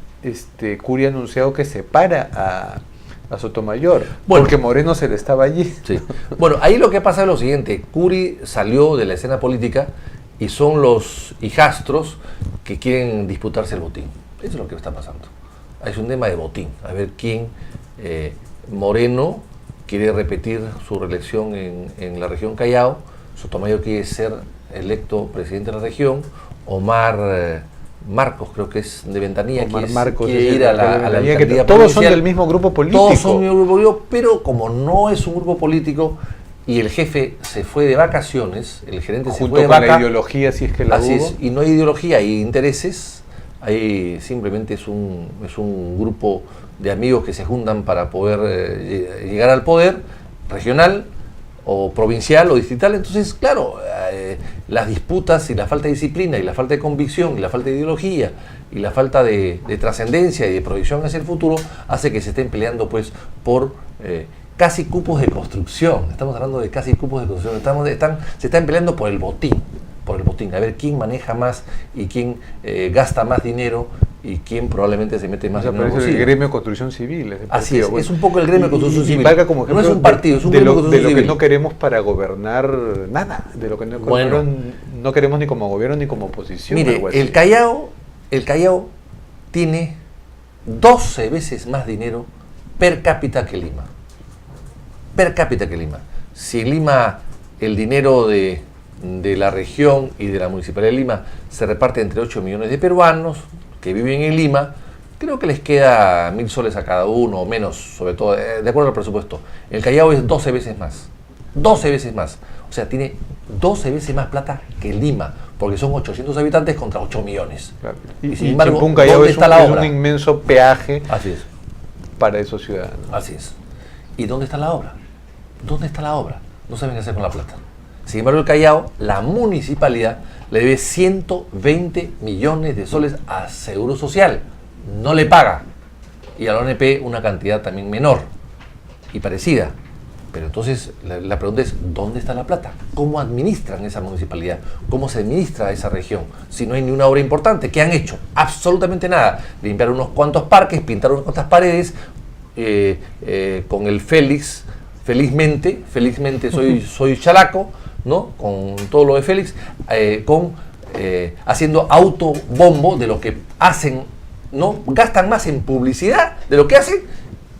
Curi ha anunciado que separa a Sotomayor, porque Moreno se le estaba allí. Sí. Bueno, ahí lo que pasa es lo siguiente. Curi salió de la escena política y son los hijastros que quieren disputarse el botín. Eso es lo que está pasando. Es un tema de botín. A ver quién... Moreno quiere repetir su reelección en la región Callao. Sotomayor quiere ser electo presidente de la región. Omar Marcos, creo que es de Ventanilla, Omar Marcos quiere ir a la alcaldía todos son provincial. del mismo grupo político. Todos son del mismo grupo político, pero como no es un grupo político y el jefe se fue de vacaciones, el gerente se junto fue de con vaca, la ideología, si es que la así hubo. es, y no hay ideología, hay intereses, ahí simplemente es un grupo de amigos que se juntan para poder llegar al poder regional o provincial o distrital. Entonces, claro, las disputas y la falta de disciplina y la falta de convicción y la falta de ideología y la falta de trascendencia y de proyección hacia el futuro hace que se estén peleando pues por casi cupos de construcción. Estamos hablando de casi cupos de construcción. Se están peleando por el botín, a ver quién maneja más y quién gasta más dinero y quién probablemente se mete más dinero en el Parece el bolsillo. gremio de construcción civil. Así es un poco el gremio de construcción civil. Valga como No es un partido, es un de gremio lo, de construcción de lo que civil. no queremos para gobernar nada, de lo que no queremos ni como gobierno ni como oposición. Mire, algo así. el Callao tiene 12 veces más dinero per cápita que Lima. Si en Lima el dinero de de la región y de la Municipalidad de Lima se reparte entre 8 millones de peruanos que viven en Lima, creo que les queda 1.000 soles a cada uno o menos, sobre todo, de acuerdo al presupuesto. El Callao es 12 veces más. 12 veces más. O sea, tiene 12 veces más plata que Lima, porque son 800 habitantes contra 8 millones. Claro. Y sin embargo, Chimpún Callao ¿dónde es está la es obra? un inmenso peaje Así es, para esos ciudadanos. así es. ¿Y dónde está la obra? ¿Dónde está la obra? No saben qué hacer con la plata. Sin embargo, el Callao, la municipalidad, le debe 120 millones de soles a Seguro Social. No le paga. Y a la ONP una cantidad también menor y parecida. Pero entonces la pregunta es, ¿dónde está la plata? ¿Cómo administran esa municipalidad? ¿Cómo se administra esa región? Si no hay ni una obra importante, ¿qué han hecho? Absolutamente nada. Limpiar unos cuantos parques, pintar unas cuantas paredes, con el Félix, felizmente soy chalaco, ¿no? Con todo lo de Félix, haciendo autobombo de lo que hacen, ¿no? Gastan más en publicidad de lo que hacen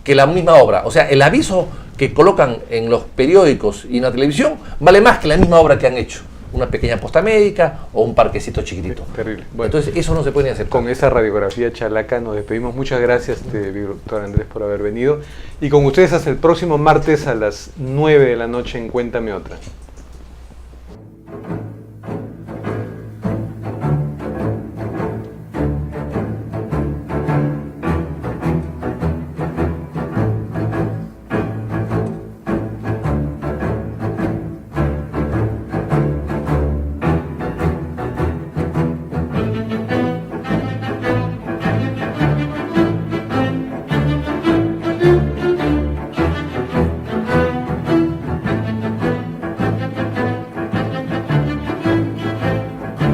que la misma obra. O sea, el aviso que colocan en los periódicos y en la televisión vale más que la misma obra que han hecho. Una pequeña posta médica o un parquecito chiquitito. Terrible. Bueno, entonces eso no se puede ni hacer. con esa radiografía chalaca nos despedimos. Muchas gracias, doctor Andrés, por haber venido. Y con ustedes hasta el próximo martes a las 9 de la noche en Cuéntame Otra.